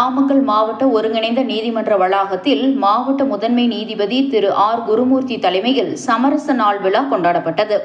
நாமக்கல் மாவட்ட ஒருங்கிணைந்த நீதிமன்ற வளாகத்தில் மாவட்ட முதன்மை நீதிபதி திரு ஆர் குருமூர்த்தி தலைமையில் சமரச நாள் விழா கொண்டாடப்பட்டது.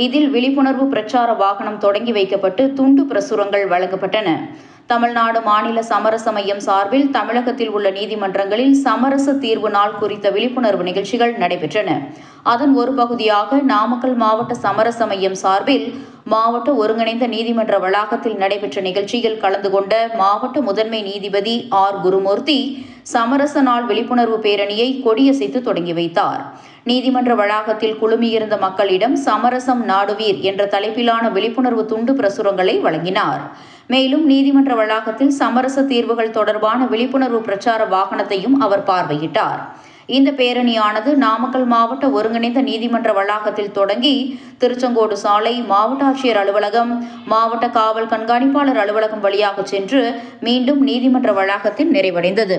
இதில் விழிப்புணர்வு பிரச்சார வாகனம் தொடங்கி வைக்கப்பட்டு துண்டு பிரசுரங்கள் வழங்கப்பட்டன. தமிழ்நாடு மாநில சமரச மையம் சார்பில் தமிழகத்தில் உள்ள நீதிமன்றங்களில் சமரச தீர்வு நாள் குறித்த விழிப்புணர்வு நிகழ்ச்சிகள் நடைபெற்றன. அதன் ஒரு பகுதியாக நாமக்கல் மாவட்ட சமரச மையம் சார்பில் மாவட்ட ஒருங்கிணைந்த நீதிமன்ற வளாகத்தில் நடைபெற்ற நிகழ்ச்சியில் கலந்து கொண்ட மாவட்ட முதன்மை நீதிபதி ஆர் குருமூர்த்தி சமரச நாள் விழிப்புணர்வு பேரணியை கொடியசைத்து தொடங்கி வைத்தார். நீதிமன்ற வளாகத்தில் குழுமியிருந்த மக்களிடம் சமரசம் நாடுவீர் என்ற தலைப்பிலான விழிப்புணர்வு துண்டு பிரசுரங்களை வழங்கினார். மேலும் நீதிமன்ற வளாகத்தில் சமரச தீர்வுகள் தொடர்பான விழிப்புணர்வு பிரச்சார வாகனத்தையும் அவர் பார்வையிட்டார். இந்த பேரணியானது நாமக்கல் மாவட்ட ஒருங்கிணைந்த நீதிமன்ற வளாகத்தில் தொடங்கி திருச்செங்கோடு சாலை, மாவட்ட ஆட்சியர் அலுவலகம், மாவட்ட காவல் கண்காணிப்பாளர் அலுவலகம் வழியாக சென்று மீண்டும் நீதிமன்ற வளாகத்தில் நிறைவடைந்தது.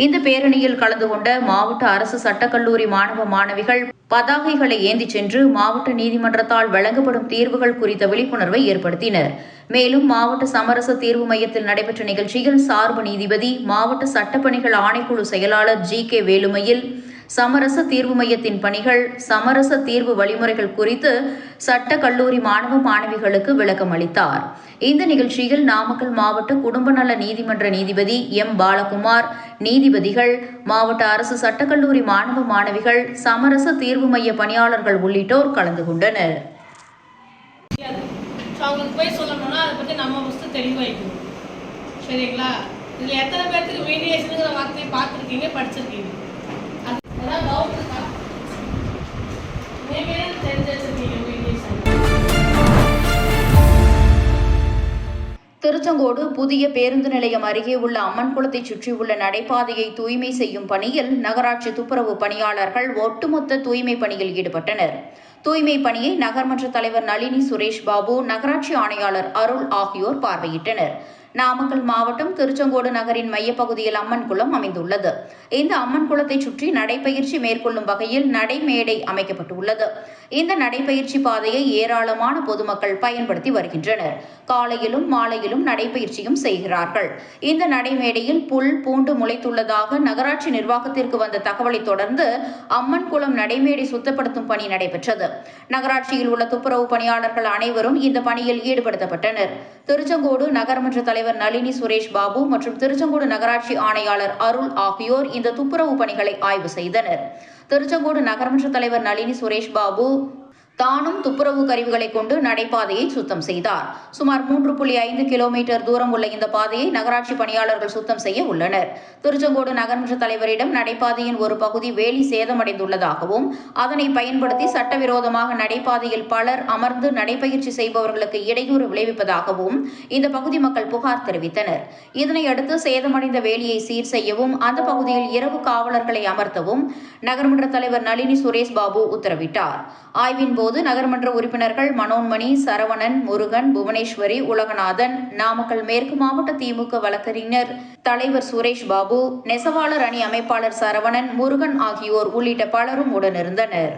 இந்த பேரணியில் கலந்து கொண்ட மாவட்ட அரசு சட்டக்கல்லூரி மாணவ மாணவிகள் பதாகைகளை ஏந்தி சென்று மாவட்ட நீதிமன்றத்தால் வழங்கப்படும் தீர்வுகள் குறித்த விழிப்புணர்வை ஏற்படுத்தினர். மேலும் மாவட்ட சமரச தீர்வு மையத்தில் நடைபெற்ற நிகழ்ச்சியில் சார்பு நீதிபதி, மாவட்ட சட்டப்பணிகள் ஆணைக்குழு செயலாளர் ஜி.கே. வேலுமயில் சமரச தீர்வு மையத்தின் பணிகள், சமரச தீர்வு வழிமுறைகள் குறித்து சட்ட கல்லூரி மாணவ மாணவிகளுக்கு விளக்கம் அளித்தார். இந்த நிகழ்ச்சியில் நாமக்கல் மாவட்ட குடும்ப நல நீதிமன்ற நீதிபதி எம். பாலகுமார், நீதிபதிகள், மாவட்ட அரசு சட்டக்கல்லூரி மாணவ மாணவிகள், சமரச தீர்வு மைய பணியாளர்கள் உள்ளிட்டோர் கலந்து கொண்டனர். அவங்களுக்கு போய் சொல்லணும்னா அதை பற்றி நம்ம ஃபஸ்ட்டு தெளிவாகிக்கணும். சரிங்களா? இதில் எத்தனை பேருக்கு மீடியேஷனுங்கிற வார்த்தையை பார்த்துருக்கீங்க, படிச்சிருக்கீங்க? அதான் டவுட் இருக்கா? நீங்கள் தெரிஞ்சு வச்சிருக்கீங்க மீடியேஷன். திருச்செங்கோடு புதிய பேருந்து நிலையம் அருகே உள்ள அம்மன் குளத்தை சுற்றியுள்ள நடைபாதையை தூய்மை செய்யும் பணியில் நகராட்சி துப்புரவு பணியாளர்கள் ஒட்டுமொத்த தூய்மை பணியில் ஈடுபட்டனர். தூய்மை பணியை நகர்மன்ற தலைவர் நளினி சுரேஷ் பாபு, நகராட்சி ஆணையாளர் அருள் ஆகியோர் பார்வையிட்டனர். நாமக்கல் மாவட்டம் திருச்செங்கோடு நகரின் மையப்பகுதியில் அம்மன் குளம் அமைந்துள்ளது. இந்த அம்மன் குளத்தை சுற்றி நடைபயிற்சி மேற்கொள்ளும் வகையில் நடைமேடை அமைக்கப்பட்டுள்ளது. இந்த நடைபயிற்சி பாதையை ஏராளமான பொதுமக்கள் பயன்படுத்தி வருகின்றனர். காலையிலும் மாலையிலும் நடைபயிற்சியும் செய்கிறார்கள். இந்த நடைமேடையில் புல், பூண்டு முளைத்துள்ளதாக நகராட்சி நிர்வாகத்திற்கு வந்த தகவலை தொடர்ந்து அம்மன் குளம் நடைமேடை சுத்தப்படுத்தும் பணி நடைபெற்றது. நகராட்சியில் உள்ள துப்புரவு பணியாளர்கள் அனைவரும் இந்த பணியில் ஈடுபடுத்தப்பட்டனர். திருச்செங்கோடு நகர்மன்ற தலைவர் நளினி சுரேஷ் பாபு மற்றும் திருச்செங்கோடு நகராட்சி ஆணையாளர் அருள் ஆகியோர் இந்த துப்புரவு பணிகளை ஆய்வு செய்தனர். திருச்செங்கோடு நகர்மன்ற தலைவர் நளினி சுரேஷ் பாபு தானும் துப்புரவு கருவிகளை கொண்டு நடைபாதையை சுத்தம் செய்தார். சுமார் 3.5 கிலோமீட்டர் தூரம் உள்ள இந்த பாதையை நகராட்சி பணியாளர்கள் சுத்தம் செய்ய உள்ளனர். திருச்செங்கோடு நகர்மன்ற தலைவரிடம் நடைபாதையின் ஒரு பகுதி வேலி சேதமடைந்துள்ளதாகவும், அதனை பயன்படுத்தி சட்டவிரோதமாக நடைபாதையில் பலர் அமர்ந்து நடைபயிற்சி செய்பவர்களுக்கு இடையூறு விளைவிப்பதாகவும் இந்த பகுதி மக்கள் புகார் தெரிவித்தனர். இதனையடுத்து சேதமடைந்த வேலியை சீர் செய்யவும், அந்த பகுதியில் இரவு காவலர்களை அமர்த்தவும் நகர்மன்ற தலைவர் நளினி சுரேஷ் பாபு உத்தரவிட்டார். ஆய்வின் போது நகர்மன்ற உறுப்பினர்கள் மனோன்மணி, சரவணன், முருகன், புவனேஸ்வரி, உலகநாதன், நாமக்கல் மேற்கு மாவட்ட திமுக வழக்கறிஞர் தலைவர் சுரேஷ் பாபு, நெசவாளர் அணி அமைப்பாளர் சரவணன், முருகன் ஆகியோர் உள்ளிட்ட பலரும் உடனிருந்தனர்.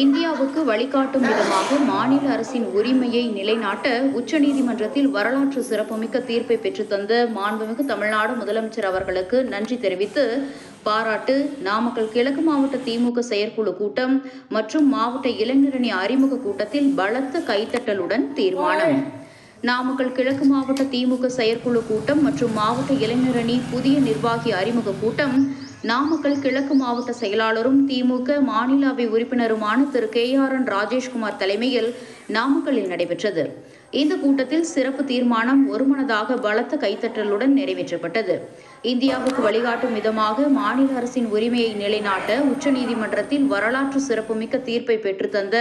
இந்தியாவுக்கு வழிகாட்டும் விதமாக மாநில அரசின் உரிமையை நிலைநாட்ட உச்சநீதிமன்றத்தில் வரலாற்று சிறப்புமிக்க தீர்ப்பை பெற்றுத்தந்த மாண்புமிகு தமிழ்நாடு முதலமைச்சர் அவர்களுக்கு நன்றி தெரிவித்து பாராட்டு நாமக்கல் கிழக்கு மாவட்ட திமுக செயற்குழு கூட்டம் மற்றும் மாவட்ட இளைஞரணி அறிமுக கூட்டத்தில் பலத்த கைத்தட்டலுடன் தீர்மானம். நாமக்கல் கிழக்கு மாவட்ட திமுக செயற்குழு கூட்டம் மற்றும் மாவட்ட இளைஞரணி புதிய நிர்வாகி அறிமுக கூட்டம் நாமக்கல் கிழக்கு மாவட்ட செயலாளரும் திமுக மாநில அவை உறுப்பினருமான திரு KRN ராஜேஷ்குமார் தலைமையில் நாமக்கல்லில் நடைபெற்றது. இந்த கூட்டத்தில் சிறப்பு தீர்மானம் ஒருமனதாக பலத்த கைத்தட்டலுடன் நிறைவேற்றப்பட்டது. இந்தியாவுக்கு வழிகாட்டும் விதமாக மாநில அரசின் உரிமையை நிலைநாட்ட உச்சநீதிமன்றத்தில் வரலாற்று சிறப்புமிக்க தீர்ப்பை பெற்றுத்தந்த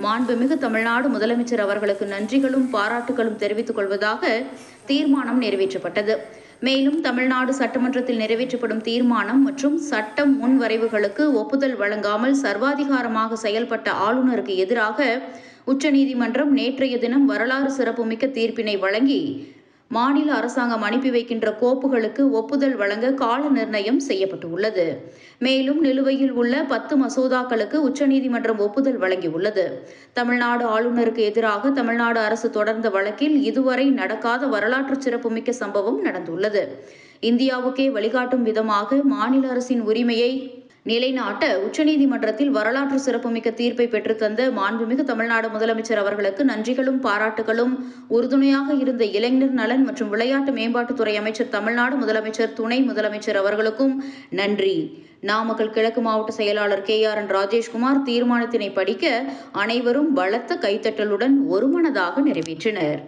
மாண்புமிகு தமிழ்நாடு முதலமைச்சர் அவர்களுக்கு நன்றிகளும் பாராட்டுகளும் தெரிவித்துக் கொள்வதாக தீர்மானம் நிறைவேற்றப்பட்டது. மேலும் தமிழ்நாடு சட்டமன்றத்தில் நிறைவேற்றப்படும் தீர்மானம் மற்றும் சட்டம் முன்வரைவுகளுக்கு ஒப்புதல் வழங்காமல் சர்வாதிகாரமாக செயல்பட்ட ஆளுநருக்கு எதிராக உச்சநீதிமன்றம் நேற்றைய தினம் வரலாறு சிறப்புமிக்க தீர்ப்பினை வழங்கி மாநில அரசாங்கம் அனுப்பி வைக்கின்ற கோப்புகளுக்கு ஒப்புதல் வழங்க கால நிர்ணயம் செய்யப்பட்டுள்ளது. மேலும் நிலுவையில் உள்ள 10 மசோதாக்களுக்கு உச்சநீதிமன்றம் ஒப்புதல் வழங்கியுள்ளது. தமிழ்நாடு ஆளுநருக்கு எதிராக தமிழ்நாடு அரசு தொடர்ந்த வழக்கில் இதுவரை நடக்காத வரலாற்று சிறப்புமிக்க சம்பவம் நடந்துள்ளது. இந்தியாவுக்கே வழிகாட்டும் விதமாக மாநில அரசின் உரிமையை நிலைநாட்ட உச்சநீதிமன்றத்தில் வரலாற்று சிறப்புமிக்க தீர்ப்பை பெற்றுத்தந்த மாண்புமிகு தமிழ்நாடு முதலமைச்சர் அவர்களுக்கு நன்றிகளும் பாராட்டுகளும், உறுதுணையாக இருந்த இளைஞர் நலன் மற்றும் விளையாட்டு மேம்பாட்டுத்துறை அமைச்சர், தமிழ்நாடு முதலமைச்சர், துணை முதலமைச்சர் அவர்களுக்கும் நன்றி. நாமக்கல் கிழக்கு மாவட்ட செயலாளர் KRN ராஜேஷ்குமார் தீர்மானத்தினை படிக்க அனைவரும் பலத்த கைத்தட்டலுடன் ஒருமனதாக நிறைவேற்றினர்.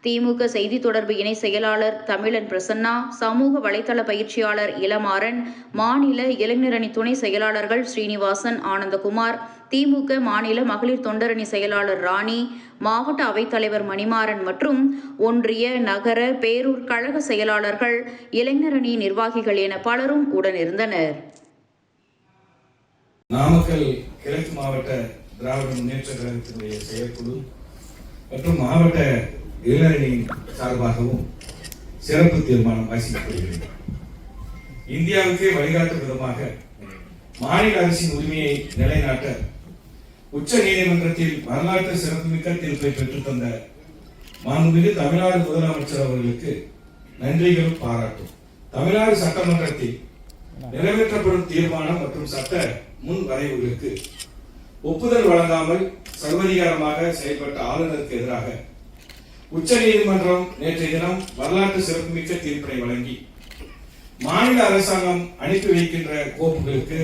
திமுக செய்தி தொடர்பு இணை செயலாளர் தமிழன் பிரசன்னா, சமூக வலைதள பயிற்சியாளர் இளமாறன், மாநில இளைஞரணி துணை செயலாளர்கள் ஸ்ரீனிவாசன், ஆனந்தகுமார், திமுக மாநில மகளிர் தொண்டரணி செயலாளர் ராணி, மாவட்ட அவைத்தலைவர் மணிமாறன் மற்றும் ஒன்றிய, நகர, பேரூர் கழக செயலாளர்கள், இளைஞரணி நிர்வாகிகள் என பலரும் உடனிருந்தனர். நாமக்கல் கிழக்கு மாவட்ட திராவிட முன்னேற்ற கழகத்தினுடைய செயற்குழு மற்றும் மாவட்ட இளைஞரின் சார்பாகவும் சிறப்பு தீர்மானம் வாசிக்கப்படுகிறது. இந்தியாவுக்கே வழிகாட்டும் விதமாக மாநில அரசின் உரிமையை நிலைநாட்ட உச்ச நீதிமன்றத்தில் வரலாற்று சிறப்புமிக்க தீர்ப்பை பெற்றுத்தந்த மாண்புமிகு தமிழ்நாடு முதலமைச்சர் அவர்களுக்கு நன்றிகளும் பாராட்டும். தமிழ்நாடு சட்டமன்றத்தில் நிறைவேற்றப்படும் தீர்மானம் மற்றும் சட்ட முன் வரைவுகளுக்கு ஒப்புதல் வழங்காமல் சர்வதிகாரமாக செயல்பட்ட ஆளுநருக்கு எதிராக உச்ச நீதிமன்றம் நேற்றைய தினம் வரலாற்று சிறப்புமிக்க தீர்ப்பினை வழங்கி மாநில அரசாங்கம் அனுப்பி வைக்கின்ற கோப்புகளுக்கு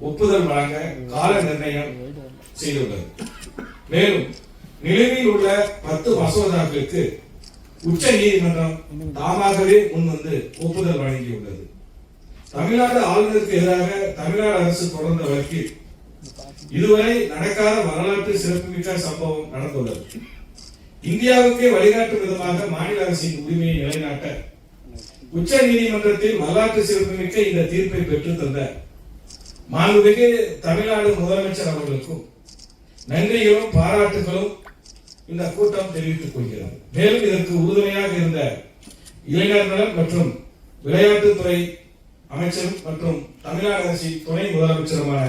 ஒப்புதல் வழங்க கால நிர்ணயம் செய்துள்ளது. மேலும் நிலுவையில் உள்ள 10 மசோதாக்களுக்கு உச்ச நீதிமன்றம் தாமாகவே முன்வந்து ஒப்புதல் வழங்கியுள்ளது. தமிழ்நாடு ஆளுநருக்கு எதிராக தமிழ்நாடு அரசு தொடர்ந்த வழக்கில் இதுவரை நடக்காத வரலாற்று சிறப்புமிக்க சம்பவம் நடந்துள்ளது. இந்தியாவுக்கே வழிகாட்டும் விதமாக மாநில அரசின் உரிமையை நிலைநாட்ட உச்ச நீதிமன்றத்தில் வரலாற்று சிறப்புமிக்க இந்த தீர்ப்பை பெற்றுத்தந்த மாண்புமிகு தமிழ்நாடு முதலமைச்சர் அவர்களுக்கும் நன்றிகளும் பாராட்டுகளும் இந்த கூட்டம் தெரிவித்துக் கொள்கிறது. மேலும் இதற்கு உறுதுணையாக இருந்த இளைஞர் நலன் மற்றும் விளையாட்டுத்துறை அமைச்சரும் மற்றும் தமிழ்நாடு அரசின் துணை முதலமைச்சருமான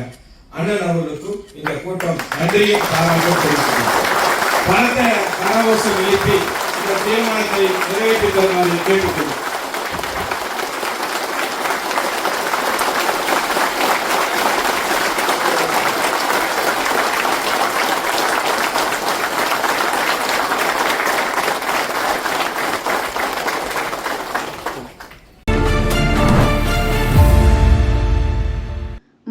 அண்ணன் அவர்களுக்கும் இந்த கூட்டம் நன்றியும் பாராட்டும் தெரிவித்துள்ளது. பலத்த கரகோஷம் எழுப்பி இந்த தீர்மானத்தை நிறைவேற்றி தருமாறு கேட்டுக்கொள்கிறேன்.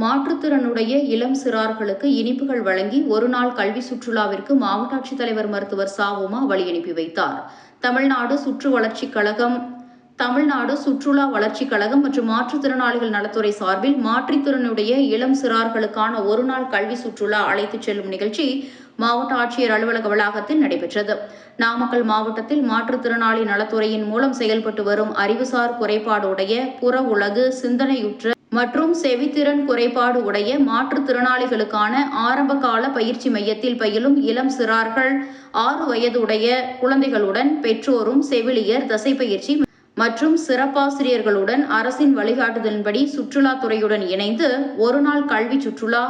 மாற்றுத்திறனுடைய இளம் சிறார்களுக்கு இனிப்புகள் வழங்கி ஒருநாள் கல்வி சுற்றுலாவிற்கு மாவட்ட ஆட்சித்தலைவர் மருத்துவர் உமா வழி அனுப்பி வைத்தார். தமிழ்நாடு சுற்று வளர்ச்சிக் கழகம், தமிழ்நாடு சுற்றுலா வளர்ச்சிக் கழகம் மற்றும் மாற்றுத்திறனாளிகள் நலத்துறை சார்பில் மாற்றுத்திறனுடைய இளம் சிறார்களுக்கான ஒருநாள் கல்வி சுற்றுலா அழைத்துச் செல்லும் நிகழ்ச்சி மாவட்ட ஆட்சியர் அலுவலக வளாகத்தில் நடைபெற்றது. நாமக்கல் மாவட்டத்தில் மாற்றுத்திறனாளி நலத்துறையின் மூலம் செயல்பட்டு வரும் அறிவுசார் குறைபாடு உடைய, புற உலகு, சிந்தனையுற்ற மற்றும் செவித்திறன் குறைபாடு உடைய மாற்றுத்திறனாளிகளுக்கான ஆரம்பகால பயிற்சி மையத்தில் பயிலும் இளம் சிறார்கள், 6 வயது உடைய குழந்தைகளுடன் பெற்றோரும், செவிலியர், தசைப்பயிற்சி மற்றும் சிறப்பாசிரியர்களுடன் அரசின் வழிகாட்டுதலின்படி சுற்றுலாத்துறையுடன் இணைந்து ஒருநாள் கல்வி சுற்றுலா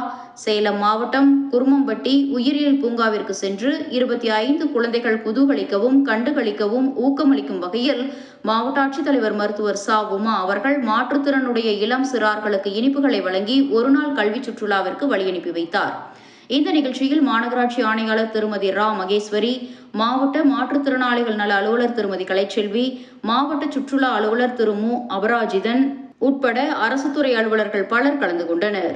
சேலம் மாவட்டம் குருமம்பட்டி உயிரியல் பூங்காவிற்கு சென்று 25 குழந்தைகள் குதூகலிக்கவும், கண்டுகளிக்கவும், ஊக்கமளிக்கும் வகையில் மாவட்ட ஆட்சித்தலைவர் மருத்துவர் உமா அவர்கள் மாற்றுத்திறனுடைய இளம் சிறார்களுக்கு இனிப்புகளை வழங்கி ஒருநாள் கல்வி சுற்றுலாவிற்கு வழியனுப்பி வைத்தார். இந்த நிகழ்ச்சியில் மாநகராட்சி ஆணையாளர் திருமதி ரா மகேஸ்வரி, மாவட்ட மாற்றுத்திறனாளிகள் நல அலுவலர் திருமதி கலைச்செல்வி, மாவட்ட சுற்றுலா அலுவலர் திரு மு அபராஜிதன் உட்பட அரசு துறை அலுவலர்கள் பலர் கலந்து கொண்டனர்.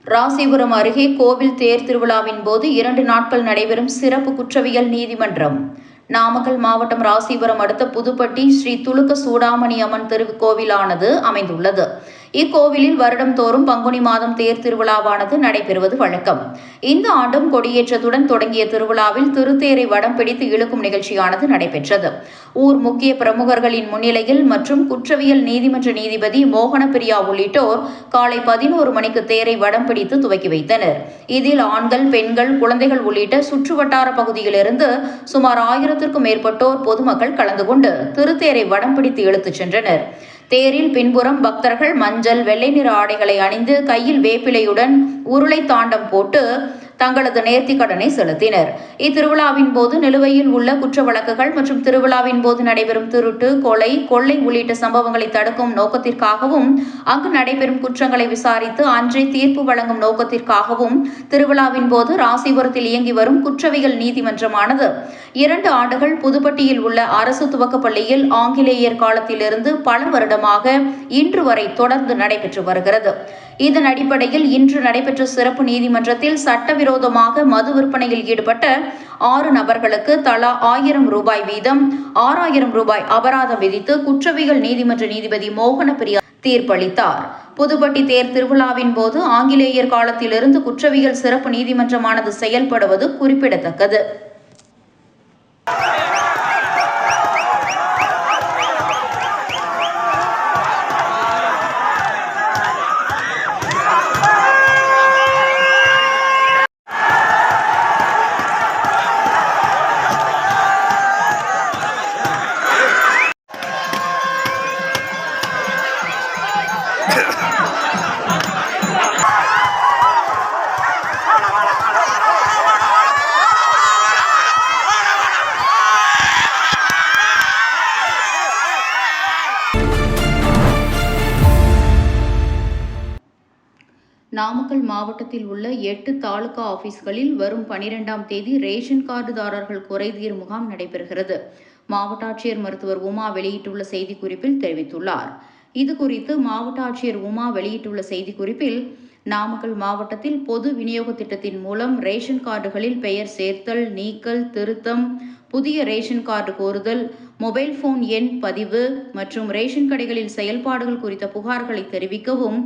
ராசிபுரம் அருகே கோவில் தேர் திருவிழாவின் போது 2 நாட்கள் நடைபெறும் சிறப்பு குற்றவியல் நீதிமன்றம். நாமக்கல் மாவட்டம் ராசிபுரம் அடுத்த புதுப்பட்டி ஸ்ரீ துலுக்க சூடாமணி அம்மன் திருக்கோவிலானது அமைந்துள்ளது. இக்கோவிலில் வருடம்தோறும் பங்குனி மாதம் தேர் திருவிழாவானது நடைபெறுவது வழக்கம். இந்த ஆண்டும் கொடியேற்றத்துடன் தொடங்கிய திருவிழாவில் திருத்தேரை வடம் பிடித்து இழுக்கும் நிகழ்ச்சியானது நடைபெற்றது. ஊர் முக்கிய பிரமுகர்களின் முன்னிலையில் மற்றும் குற்றவியல் நீதிமன்ற நீதிபதி மோகனப்பிரியா உள்ளிட்டோர் காலை 11 மணிக்கு தேரை வடம் பிடித்து துவக்கி வைத்தனர். இதில் ஆண்கள், பெண்கள், குழந்தைகள் உள்ளிட்ட சுற்றுவட்டார பகுதியிலிருந்து சுமார் 1000க்கும் மேற்பட்டோர் பொதுமக்கள் கலந்து கொண்டு திருத்தேரை வடம் பிடித்து இழுத்துச் சென்றனர். தேரில் பின்புறம் பக்தர்கள் மஞ்சள், வெள்ளை நிற ஆடைகளை அணிந்து கையில் வேப்பிலையுடன் உருளை தாண்டம் போட்டு தங்களது நேர்த்திக் கடனை செலுத்தினர். இத்திருவிழாவின் போது நிலுவையில் உள்ள குற்ற வழக்குகள் மற்றும் திருவிழாவின் போது நடைபெறும் திருட்டு, கொள்ளை உள்ளிட்ட சம்பவங்களை தடுக்கும் நோக்கத்திற்காகவும் அங்கு நடைபெறும் குற்றங்களை விசாரித்து அன்றே தீர்ப்பு வழங்கும் நோக்கத்திற்காகவும் திருவிழாவின் போது ராசிபுரத்தில் இயங்கி வரும் குற்றவியல் நீதிமன்றமானது 2 ஆண்டுகள் புதுப்பட்டியில் உள்ள அரசு துவக்கப்பள்ளியில் ஆங்கிலேயர் காலத்திலிருந்து பல வருடமாக இன்று வரை தொடர்ந்து நடைபெற்று வருகிறது. இதன் அடிப்படையில் இன்று நடைபெற்ற சிறப்பு நீதிமன்றத்தில் சட்டவிரோதமாக மது விற்பனையில் ஈடுபட்ட 6 நபர்களுக்கு தலா 1000 ரூபாய் வீதம் 6000 ரூபாய் அபராதம் விதித்து குற்றவியல் நீதிமன்ற நீதிபதி மோகனப்பிரியா தீர்ப்பளித்தார். புதுப்பட்டி தேர் திருவிழாவின் போது ஆங்கிலேயர் காலத்திலிருந்து குற்றவியல் சிறப்பு நீதிமன்றமானது செயல்படுவது குறிப்பிடத்தக்கது. நாமக்கல் மாவட்டத்தில் உள்ள 8 தாலுகா ஆபீஸ்களில் வரும் 12ஆம் தேதி ரேஷன் கார்டுதாரர்கள் குறைதீர் முகாம் நடைபெறுகிறது. மாவட்ட ஆட்சியர் மருத்துவர் உமா வெளியிட்டுள்ள செய்திக்குறிப்பில் தெரிவித்துள்ளார். இதுகுறித்து மாவட்ட ஆட்சியர் உமா வெளியிட்டுள்ள செய்திக்குறிப்பில், நாமக்கல் மாவட்டத்தில் பொது விநியோக திட்டத்தின் மூலம் ரேஷன் கார்டுகளில் பெயர் சேர்த்தல், நீக்கல், திருத்தம், புதிய ரேஷன் கார்டு கோருதல், மொபைல் போன் எண் பதிவு மற்றும் ரேஷன் கடைகளில் செயல்பாடுகள் குறித்த புகார்களை தெரிவிக்கவும்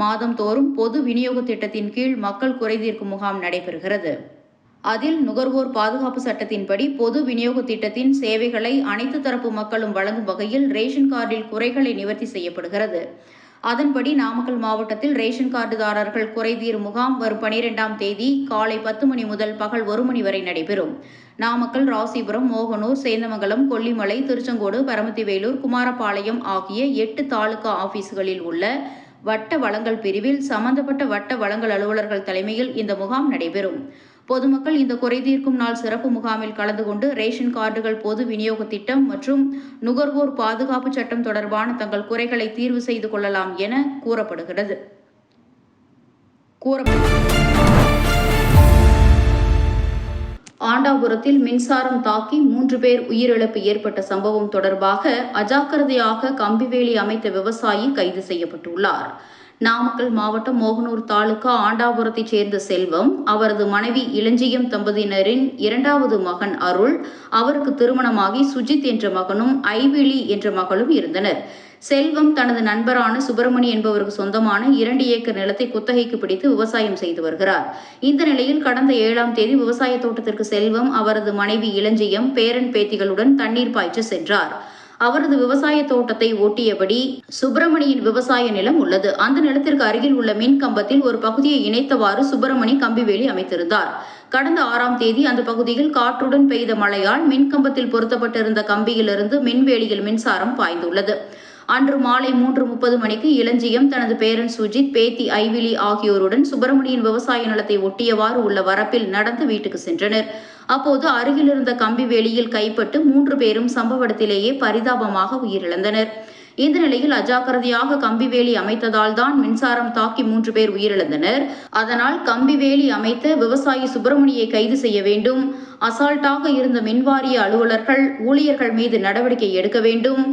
மாதந்தோறும் பொது விநியோக திட்டத்தின் கீழ் மக்கள் குறைதீர்க்கும் முகாம் நடைபெறுகிறது. அதில் நுகர்வோர் பாதுகாப்பு சட்டத்தின்படி பொது விநியோக திட்டத்தின் சேவைகளை அனைத்து தரப்பு மக்களும் வழங்கும் வகையில் ரேஷன் கார்டில் குறைகளை நிவர்த்தி செய்யப்படுகிறது. அதன்படி நாமக்கல் மாவட்டத்தில் ரேஷன் கார்டுதாரர்கள் குறைதீர் முகாம் வரும் 12ஆம் தேதி காலை 10 மணி முதல் பகல் 1 மணி வரை நடைபெறும். நாமக்கல், ராசிபுரம், மோகனூர், சேந்தமங்கலம், கொல்லிமலை, திருச்செங்கோடு, பரமத்திவேலூர், குமாரபாளையம் ஆகிய 8 தாலுகா ஆபீஸ்களில் உள்ள வட்ட வழங்கல் பிரிவில் சம்பந்தப்பட்ட வட்ட வழங்கல் அலுவலர்கள் தலைமையில் இந்த முகாம் நடைபெறும். பொதுமக்கள் இந்த குறைதீர்க்கும் நாள் சிறப்பு முகாமில் கலந்து கொண்டு ரேஷன் கார்டுகள் பொது விநியோக திட்டம் மற்றும் நுகர்வோர் பாதுகாப்பு சட்டம் தொடர்பான தங்கள் குறைகளை தீர்வு செய்து கொள்ளலாம் என கூறப்படுகிறது. ஆண்டாபுரத்தில் மின்சாரம் தாக்கி 3 பேர் உயிரிழப்பு ஏற்பட்ட சம்பவம் தொடர்பாக அஜாக்கிரதையாக கம்பிவேலி அமைத்த விவசாயி கைது செய்யப்பட்டுள்ளார். நாமக்கல் மாவட்டம் மோகனூர் தாலுகா ஆண்டாபுரத்தைச் சேர்ந்த செல்வம், அவரது மனைவி இளஞ்சியம் தம்பதியினரின் 2வது மகன் அருள், அவருக்கு திருமணமாகி சுஜித் என்ற மகனும் ஐவிழி என்ற மகளும் இருந்தனர். செல்வம் தனது நண்பரான சுப்பிரமணி என்பவருக்கு சொந்தமான 2 ஏக்கர் நிலத்தை குத்தகைக்கு பிடித்து விவசாயம் செய்து வருகிறார். இந்த நிலையில் கடந்த 7ஆம் தேதி விவசாய தோட்டத்திற்கு செல்வம் அவரது மனைவி இளஞ்சியம் பேரன் பேத்திகளுடன் தண்ணீர் பாய்ச்ச சென்றார். அவரது விவசாய தோட்டத்தை ஒட்டியபடி சுப்பிரமணியின் விவசாய நிலம் உள்ளது. அந்த நிலத்திற்கு அருகில் உள்ள மின் கம்பத்தில் ஒரு பகுதியை இணைத்தவாறு சுப்பிரமணி கம்பிவேலி அமைத்திருந்தார். கடந்த 6ஆம் தேதி அந்த பகுதியில் காற்றுடன் பெய்த மழையால் மின்கம்பத்தில் பொருத்தப்பட்டிருந்த கம்பியிலிருந்து மின்வேலியில் மின்சாரம் பாய்ந்துள்ளது. அன்று மாலை 3:30 மணிக்கு இளஞ்சியம் தனது பேரன் சுஜித், பேத்தி ஐவிழி ஆகியோருடன் சுப்பிரமணியின் விவசாய நிலத்தை ஒட்டியவாறு உள்ள வரப்பில் நடந்து வீட்டுக்கு சென்றனர். அப்போது அருகில் இருந்த கம்பி வேலியில் கைப்பட்டு 3 பேரும் சம்பவ இடத்திலேயே பரிதாபமாக உயிரிழந்தனர். இந்த நிலையில் அஜாக்கிரதையாக கம்பிவேலி அமைத்ததால் தான் மின்சாரம் தாக்கி 3 பேர் உயிரிழந்தனர். அதனால் கம்பிவேலி அமைத்த விவசாயி சுப்பிரமணியை கைது செய்ய வேண்டும். அசால்ட்டாக இருந்த மின்வாரிய அலுவலர்கள், ஊழியர்கள் மீது நடவடிக்கை எடுக்க வேண்டும்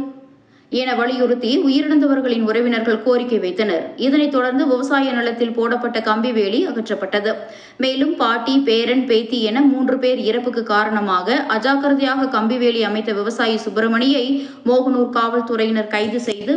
என வலியுறுத்தி உயிரிழந்தவர்களின் உறவினர்கள் கோரிக்கை வைத்தனர். இதனைத் தொடர்ந்து விவசாய நிலத்தில் போடப்பட்ட கம்பி வேலி அகற்றப்பட்டது. மேலும் பாட்டி, பேரன், பேத்தி என 3 பேர் இறப்புக்கு காரணமாக அஜாக்கிரதையாக கம்பி வேலி அமைத்த விவசாயி சுப்பிரமணியை மோகனூர் காவல்துறையினர் கைது செய்து